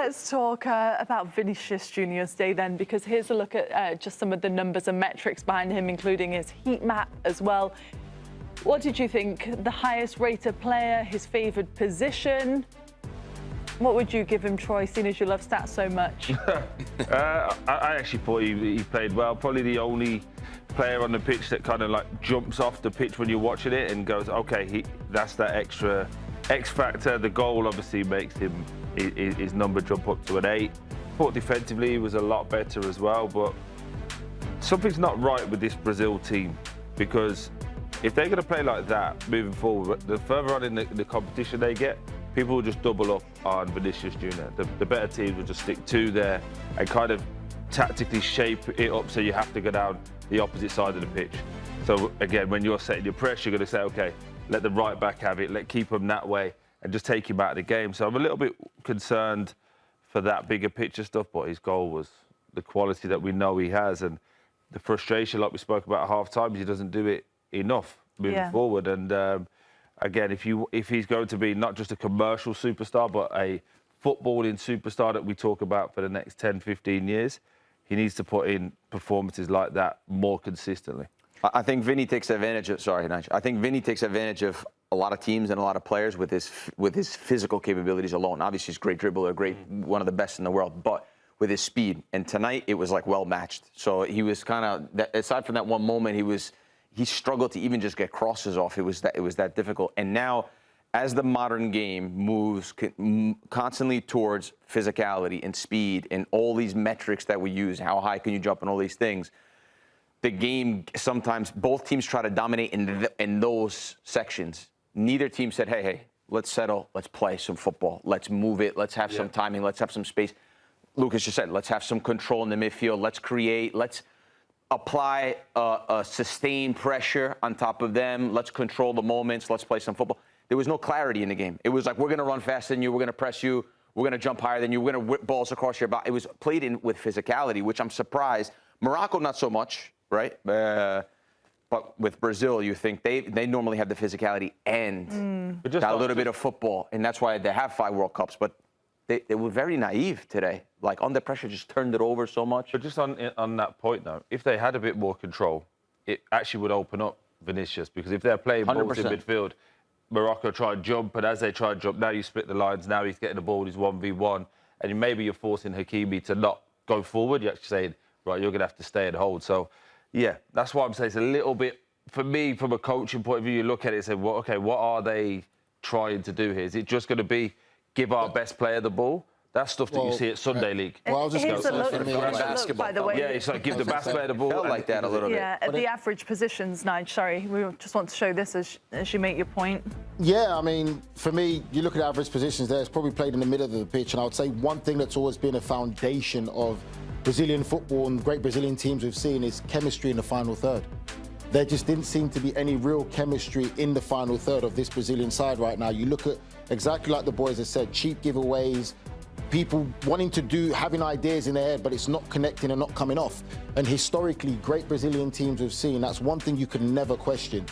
Let's talk about Vinicius Jr.'s day then, because here's a look at just some of the numbers and metrics behind him, including his heat map as well. What did you think? The highest rated player, his favoured position? What would you give him, Troy, seeing as you love stats so much? I actually thought he played well. Probably the only player on the pitch that kind of like jumps off the pitch when you're watching it and goes, okay, that's that extra X factor. The goal obviously makes his number jump up to an 8. Thought defensively he was a lot better as well, but something's not right with this Brazil team, because if they're going to play like that moving forward, the further on in the competition they get, people will just double up on Vinicius Jr. The better teams will just stick to there and kind of tactically shape it up so you have to go down the opposite side of the pitch. So again, when you're setting your press, you're going to say, okay, let the right back have it, keep him that way and just take him out of the game. So I'm a little bit concerned for that bigger picture stuff, but his goal was the quality that we know he has, and the frustration, like we spoke about at half-time, he doesn't do it enough moving forward. And again, if he's going to be not just a commercial superstar, but a footballing superstar that we talk about for the next 10, 15 years, he needs to put in performances like that more consistently. I think Vini takes advantage of. Sorry, Nigel. I think Vini takes advantage of a lot of teams and a lot of players with his physical capabilities alone. Obviously, he's a great dribbler, one of the best in the world, but with his speed. And tonight, it was like well matched. So he was kind of, aside from that one moment, he struggled to even just get crosses off. It was that difficult. And now, as the modern game moves constantly towards physicality and speed and all these metrics that we use, how high can you jump and all these things, the game, sometimes both teams try to dominate in those sections. Neither team said, hey, let's settle, let's play some football, let's move it, let's have some timing, let's have some space. Lucas just said, let's have some control in the midfield, let's create, let's apply a sustained pressure on top of them, let's control the moments, let's play some football. There was no clarity in the game. It was like, we're going to run faster than you, we're going to press you, we're going to jump higher than you, we're going to whip balls across your body. It was played in with physicality, which I'm surprised. Morocco, not so much, right? But with Brazil, you think they normally have the physicality and a little bit of football, and that's why they have 5 World Cups. But they were very naive today. Like, under pressure, just turned it over so much. But just on that point, though, if they had a bit more control, it actually would open up Vinicius, because if they're playing balls in midfield, Morocco try and jump, and as they try and jump, now you split the lines, now he's getting the ball, he's 1v1, and maybe you're forcing Hakimi to not go forward. You're actually saying, right, you're going to have to stay and hold. So, yeah, that's why I'm saying it's a little bit, for me, from a coaching point of view, you look at it and say, well, okay, what are they trying to do here? Is it just going to be give our best player the ball? That's stuff that you see at Sunday League. Well, I was just going to say, by the way. Yeah, it's like give the best player the ball. Felt like that a little bit. Yeah, at the average positions, Nige, sorry. We just want to show this as you make your point. Yeah, I mean, for me, you look at average positions there, it's probably played in the middle of the pitch. And I would say one thing that's always been a foundation of Brazilian football and great Brazilian teams we've seen is chemistry in the final third. There just didn't seem to be any real chemistry in the final third of this Brazilian side right now. You look at, exactly like the boys have said, cheap giveaways, people wanting to having ideas in their head, but it's not connecting and not coming off. And historically, great Brazilian teams we've seen, that's one thing you can never question.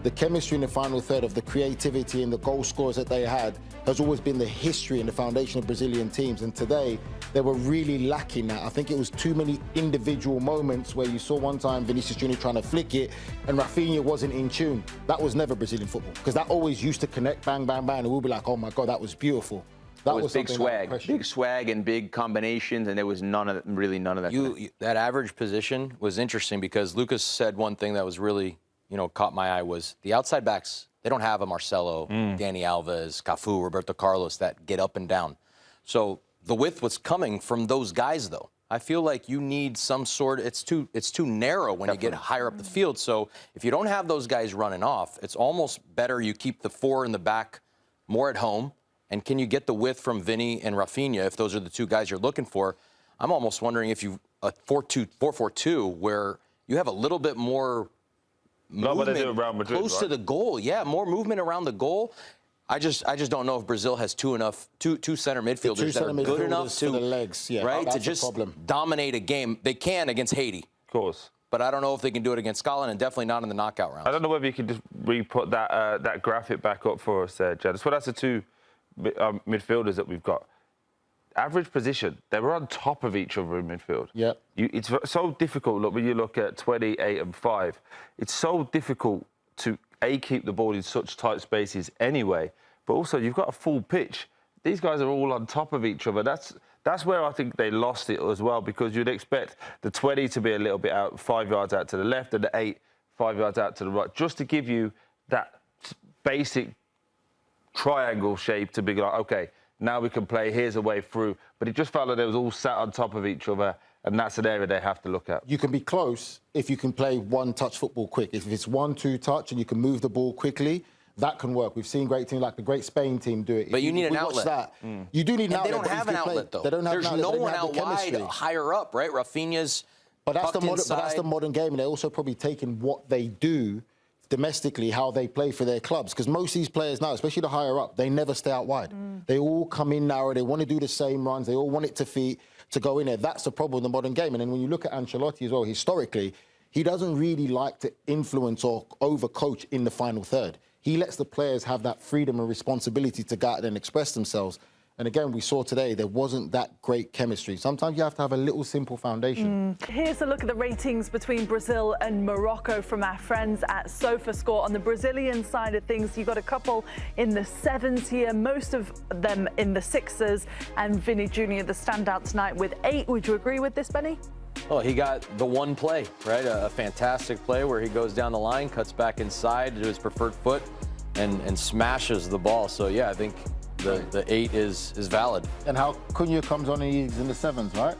The chemistry in the final third, of the creativity and the goal scores that they had, has always been the history and the foundation of Brazilian teams. And today, they were really lacking that. I think it was too many individual moments where you saw one time Vinicius Jr. trying to flick it and Rafinha wasn't in tune. That was never Brazilian football, because that always used to connect, bang, bang, bang, and we'll be like, oh my God, that was beautiful. That was big swag and big combinations, and there was really none of that. That average position was interesting, because Lucas said one thing that was really, caught my eye, was the outside backs. They don't have a Marcelo, Dani Alves, Cafu, Roberto Carlos that get up and down. So the width was coming from those guys, though. I feel like you need some sort. It's too narrow when you get higher up the field. So if you don't have those guys running off, it's almost better you keep the 4 in the back more at home. And can you get the width from Vini and Rafinha if those are the 2 guys you're looking for? I'm almost wondering if you a 4-4-2 where you have a little bit more movement close to the goal. Yeah, more movement around the goal. I just don't know if Brazil has two center midfielders that are good enough to the legs, to just dominate a game. They can against Haiti, of course, but I don't know if they can do it against Scotland, and definitely not in the knockout rounds. I don't know whether you can just re-put that graphic back up for us, Janice. Well, that's the 2 midfielders that we've got. average position. They were on top of each other in midfield. Yeah. It's so difficult. Look, when you look at 28 and 5, it's so difficult to keep the ball in such tight spaces anyway. But also, you've got a full pitch. These guys are all on top of each other. That's where I think they lost it as well, because you'd expect the 20 to be a little bit out, 5 yards out to the left, and the 8, 5 yards out to the right, just to give you that basic triangle shape to be like, okay, now we can play, here's a way through. But it just felt like they was all sat on top of each other, and that's an area they have to look at. You can be close if you can play one-touch football quick. If it's 1-2 touch and you can move the ball quickly, that can work. We've seen great teams like the great Spain team do it. But you need an outlet. That, you do need an outlet. They don't have an outlet, though. They don't have There's an outlet. no They one don't have out the wide, chemistry. higher up, right? Rafinha's But that's tucked the modern game, and they're also probably taking what they do domestically, how they play for their clubs. Because most of these players now, especially the higher up, they never stay out wide. They all come in narrow. They want to do the same runs. They all want it to go in there. That's the problem with the modern game. And then when you look at Ancelotti as well, historically, he doesn't really like to influence or overcoach in the final third. He lets the players have that freedom and responsibility to go out and express themselves. And again, we saw today there wasn't that great chemistry. Sometimes you have to have a little simple foundation. Here's a look at the ratings between Brazil and Morocco from our friends at SofaScore. On the Brazilian side of things, you've got a couple in the 7s here, most of them in the 6s, and Vini Jr, the standout tonight with 8. Would you agree with this, Benny? Well, he got the one play, right? A fantastic play where he goes down the line, cuts back inside to his preferred foot, and smashes the ball. So, yeah, I think the 8 is valid. And how Cunha comes on and he's in the 7s, right?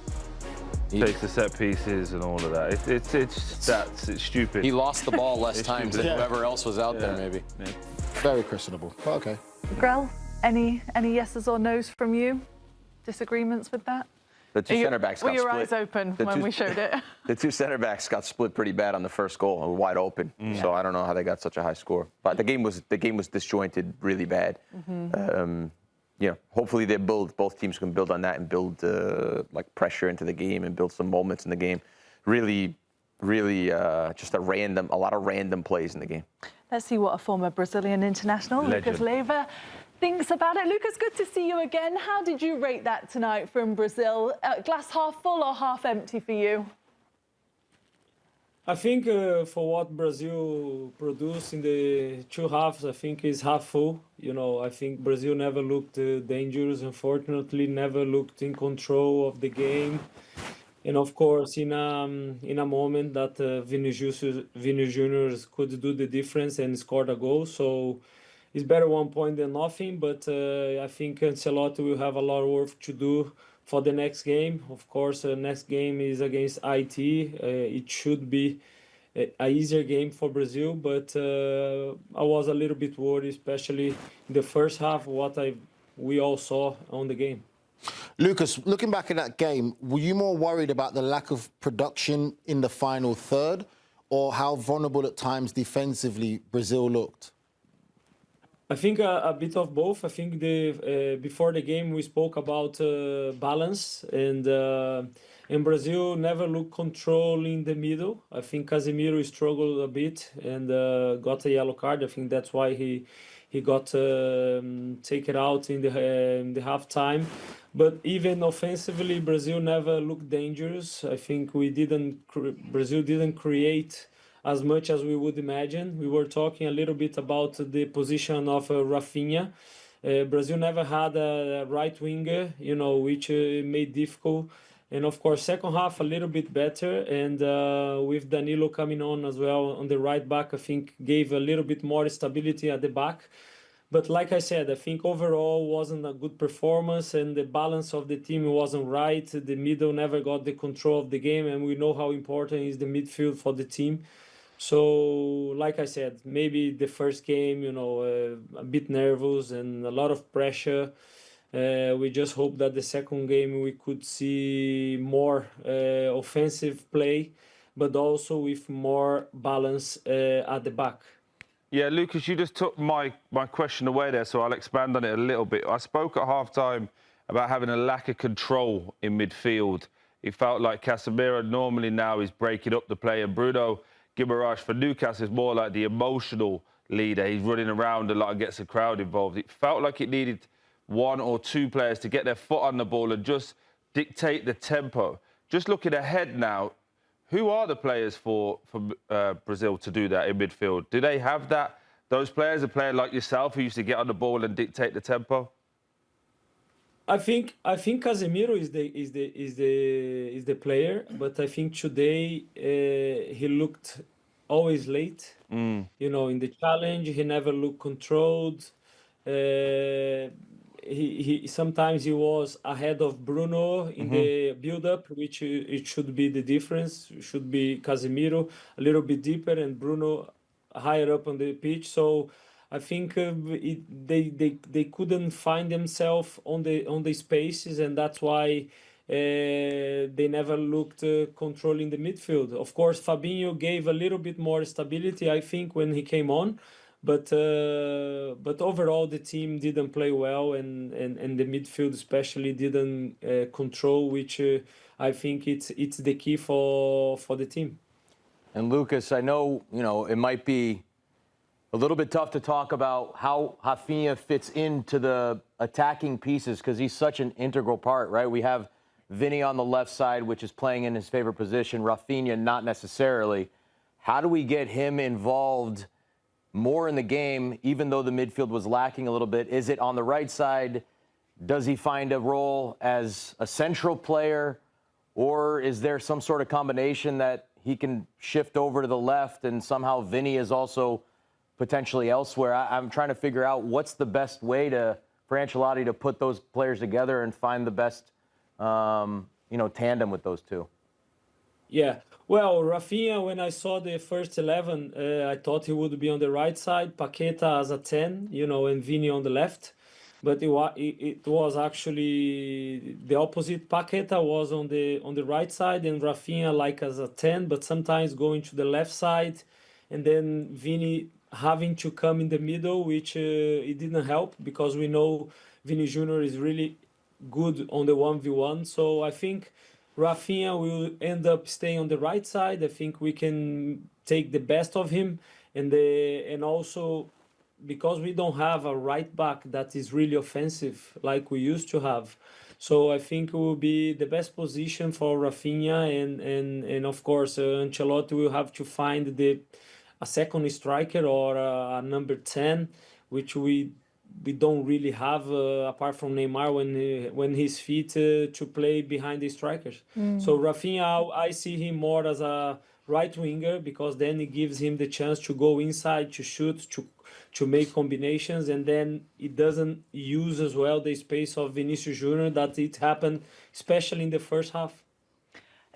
He takes the set pieces and all of that. It's stupid. He lost the ball less times than whoever else was out there, maybe. Yeah. Very questionable. But okay. Grell, any yeses or nos from you? Disagreements with that? The two centre backs got Were your split. eyes open when we showed it? The two centre backs got split pretty bad on the first goal, wide open. So I don't know how they got such a high score. But the game was disjointed really bad. Hopefully both teams can build on that and build like pressure into the game and build some moments in the game. Really, just a lot of random plays in the game. Let's see what a former Brazilian international, Legend. Lucas Leiva, thinks about it. Lucas, good to see you again. How did you rate that tonight from Brazil? Glass half full or half empty for you? I think for what Brazil produced in the two halves, I think is half full. I think Brazil never looked dangerous, unfortunately, never looked in control of the game. And of course, in a moment that Vinicius Jr could do the difference and scored a goal. So it's better 1 point than nothing, but I think Ancelotti will have a lot of work to do for the next game. Of course, the next game is against IT. It should be an easier game for Brazil, but I was a little bit worried, especially in the first half, we all saw on the game. Lucas, looking back at that game, were you more worried about the lack of production in the final third or how vulnerable at times defensively Brazil looked? I think a bit of both. I think before the game we spoke about balance, and Brazil never looked control in the middle. I think Casemiro struggled a bit and got a yellow card. I think that's why he got taken out in the halftime. But even offensively, Brazil never looked dangerous. I think Brazil didn't create as much as we would imagine. We were talking a little bit about the position of Rafinha. Brazil never had a right winger, which made difficult. And of course, second half a little bit better. And with Danilo coming on as well on the right back, I think gave a little bit more stability at the back. But like I said, I think overall wasn't a good performance and the balance of the team wasn't right. The middle never got the control of the game, and we know how important is the midfield for the team. So, like I said, maybe the first game, a bit nervous and a lot of pressure. We just hope that the second game we could see more offensive play, but also with more balance at the back. Yeah, Lucas, you just took my question away there, so I'll expand on it a little bit. I spoke at halftime about having a lack of control in midfield. It felt like Casemiro normally now is breaking up the play, and Bruno Guimaraes for Newcastle is more like the emotional leader. He's running around a lot and gets the crowd involved. It felt like it needed one or two players to get their foot on the ball and just dictate the tempo. Just looking ahead now, who are the players for Brazil to do that in midfield? Do they have those players, a player like yourself who used to get on the ball and dictate the tempo? I think Casemiro is the player, but I think today he looked always late. You know, in the challenge, he never looked controlled. He sometimes he was ahead of Bruno in the build-up, which it should be the difference. It should be Casemiro a little bit deeper and Bruno higher up on the pitch. So I think they couldn't find themselves on the spaces, and that's why they never looked controlling the midfield. Of course, Fabinho gave a little bit more stability, I think, when he came on. But overall, the team didn't play well, and the midfield especially didn't control, which I think it's the key for the team. And Lucas, I know, it might be a little bit tough to talk about how Rafinha fits into the attacking pieces because he's such an integral part, right? We have Vini on the left side, which is playing in his favorite position. Rafinha, not necessarily. How do we get him involved more in the game, even though the midfield was lacking a little bit? Is it on the right side? Does he find a role as a central player? Or is there some sort of combination that he can shift over to the left and somehow Vini is also potentially elsewhere? I'm trying to figure out what's the best way for Ancelotti to put those players together and find the best, tandem with those two. Yeah, well, Rafinha, when I saw the first 11, I thought he would be on the right side, Paqueta as a 10, and Vini on the left. But it was actually the opposite. Paqueta was on the right side and Rafinha like as a 10, but sometimes going to the left side, and then Vini having to come in the middle, which it didn't help because we know Vini Jr is really good on the 1v1. So I think Rafinha will end up staying on the right side. I think we can take the best of him, and also because we don't have a right back that is really offensive like we used to have. So I think it will be the best position for Rafinha, and of course Ancelotti will have to find a second striker or a number 10, which we don't really have apart from Neymar when he's fit to play behind the strikers. So Rafinha, I see him more as a right winger because then it gives him the chance to go inside, to shoot, to make combinations, and then it doesn't use as well the space of Vinicius Jr that it happened, especially in the first half.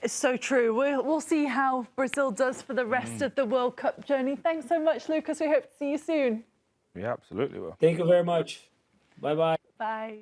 It's so true. We'll see how Brazil does for the rest of the World Cup journey. Thanks so much, Lucas. We hope to see you soon. Yeah, absolutely will. Thank you very much. Bye-bye. Bye.